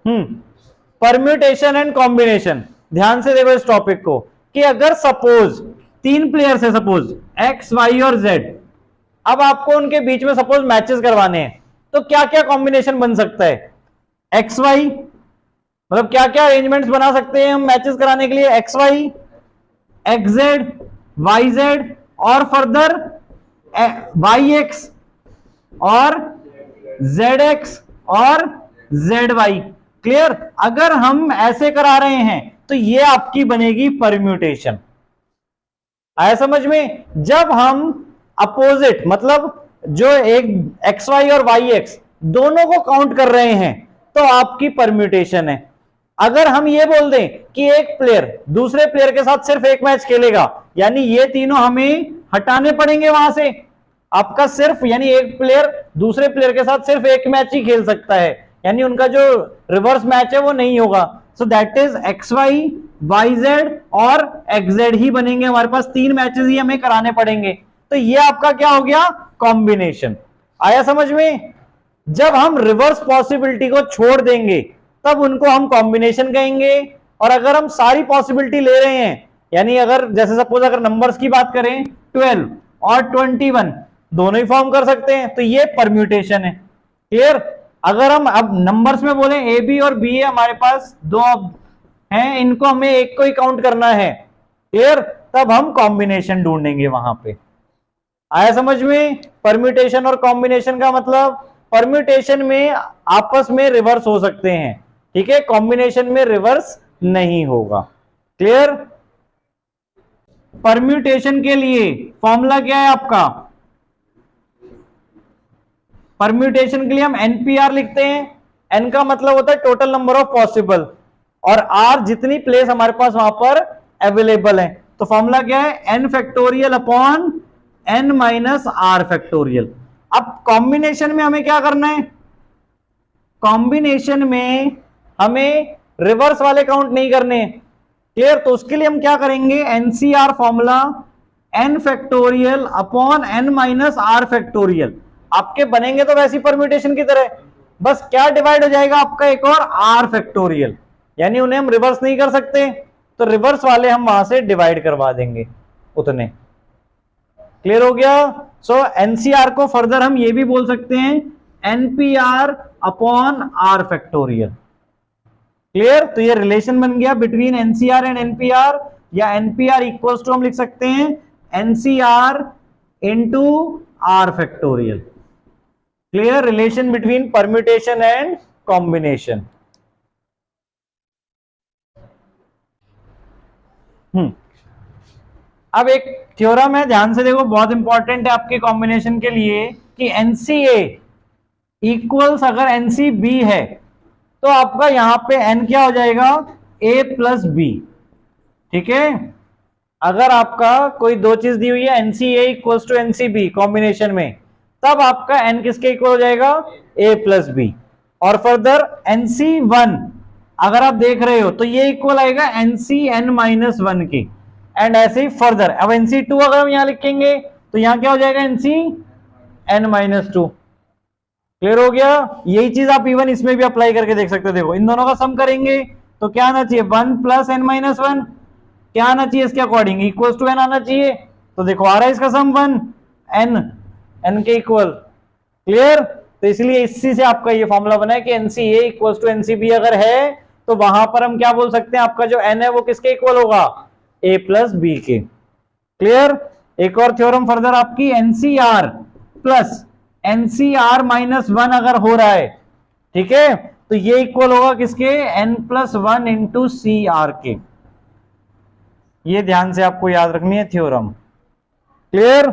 Permutation and combination. ध्यान से देखो इस टॉपिक को कि अगर सपोज 3 प्लेयर्स है, सपोज एक्स वाई और जेड, अब आपको उनके बीच में सपोज मैचेस करवाने हैं, तो क्या क्या कॉम्बिनेशन बन सकता है? एक्स वाई, मतलब क्या क्या अरेंजमेंट्स बना सकते हैं हम मैचेस कराने के लिए? X Y, X Z, Y Z और फर्दर वाई एक्स और जेड एक्स और जेड वाई। क्लियर? अगर हम ऐसे करा रहे हैं तो ये आपकी बनेगी परम्यूटेशन। आया समझ में? जब हम अपोजिट, मतलब जो एक एक्स वाई और वाई एक्स दोनों को काउंट कर रहे हैं, तो आपकी परम्यूटेशन है। अगर हम ये बोल दें कि एक प्लेयर दूसरे प्लेयर के साथ सिर्फ एक मैच खेलेगा, यानी ये तीनों हमें हटाने पड़ेंगे वहां से। आपका सिर्फ, यानी एक प्लेयर दूसरे प्लेयर के साथ सिर्फ एक मैच ही खेल सकता है, यानी उनका जो रिवर्स मैच है वो नहीं होगा। So that is X Y, Y Z और एक्स जेड ही बनेंगे हमारे पास। 3 मैचेस ही हमें कराने पड़ेंगे। तो ये आपका क्या हो गया? कॉम्बिनेशन। आया समझ में? जब हम रिवर्स पॉसिबिलिटी को छोड़ देंगे तब उनको हम कॉम्बिनेशन कहेंगे। और अगर हम सारी पॉसिबिलिटी ले रहे हैं, यानी अगर जैसे सपोज अगर नंबर्स की बात करें 12 और 21 दोनों ही फॉर्म कर सकते हैं, तो ये परम्यूटेशन है। क्लियर? अगर हम अब नंबर्स में बोले ए बी और बी है हमारे पास, दो हैं, इनको हमें एक को ही काउंट करना है, क्लियर, तब हम कॉम्बिनेशन ढूंढेंगे वहां पे। आया समझ में? परम्यूटेशन और कॉम्बिनेशन का मतलब, परम्यूटेशन में आपस में रिवर्स हो सकते हैं, ठीक है, कॉम्बिनेशन में रिवर्स नहीं होगा। क्लियर? परम्यूटेशन के लिए फॉर्मूला क्या है आपका? परम्यूटेशन के लिए हम एनपीआर लिखते हैं। एन का मतलब होता है टोटल नंबर ऑफ पॉसिबल, और आर जितनी प्लेस हमारे पास वहां पर अवेलेबल है। तो फॉर्मूला क्या है? N factorial upon N minus R factorial. अब कॉम्बिनेशन में हमें क्या करना है? कॉम्बिनेशन में हमें रिवर्स वाले काउंट नहीं करने। क्लियर? तो उसके लिए हम क्या करेंगे? NCR formula N factorial upon N minus R factorial. आपके बनेंगे तो वैसी परम्यूटेशन की तरह, बस क्या डिवाइड हो जाएगा आपका एक और आर फैक्टोरियल, यानी उन्हें हम रिवर्स नहीं कर सकते, तो रिवर्स वाले हम वहां से डिवाइड करवा देंगे उतने। क्लियर हो गया? सो एनसीआर को फर्दर हम ये भी बोल सकते हैं NPR upon R factorial. Clear? तो ये रिलेशन बन गया बिटवीन एनसीआर एंड एनपीआर, या एनपीआर इक्वल्स टू हम लिख सकते हैं NCR into R factorial. Clear? Relation between permutation and combination. अब एक थ्योरम है, ध्यान से देखो, बहुत इंपॉर्टेंट है आपके कॉम्बिनेशन के लिए, कि एनसीए इक्वल्स अगर एनसीबी है तो आपका यहां पे एन क्या हो जाएगा? A plus B. ठीक है? अगर आपका कोई दो चीज दी हुई है NCA equals to NCB combination में, तब आपका एन किसके इक्वल हो जाएगा? A plus B. और फर्दर एनसी वन अगर आप देख रहे हो तो ये इक्वल आएगा एनसी एन माइनस वन की, एंड ऐसे ही फर्दर। अब एनसी टू अगर हम यहां लिखेंगे तो यहां क्या हो जाएगा? NC N minus two. Clear हो गया? यही चीज आप इवन इसमें भी अप्लाई करके देख सकते हो। देखो इन दोनों का सम करेंगे तो क्या आना चाहिए? 1 प्लस एन माइनस वन। क्या आना चाहिए इसके अकॉर्डिंग? इक्वल्स टू एन आना चाहिए। तो देखो आ रहा है इसका सम 1 एन, एन के इक्वल। क्लियर? तो इसलिए इसी से आपका ये फॉर्मूला बना है कि एनसीए इक्वल्स टू एनसीबी अगर है तो वहां पर हम क्या बोल सकते हैं? आपका जो एन है वो किसके इक्वल होगा? ए प्लस बी के। क्लियर? एक और थ्योरम फर्दर आपकी, NCR plus NCR minus one अगर हो रहा है, ठीक है, तो ये इक्वल होगा किसके? N plus one into C R के। ये ध्यान से आपको याद रखनी है थ्योरम। क्लियर?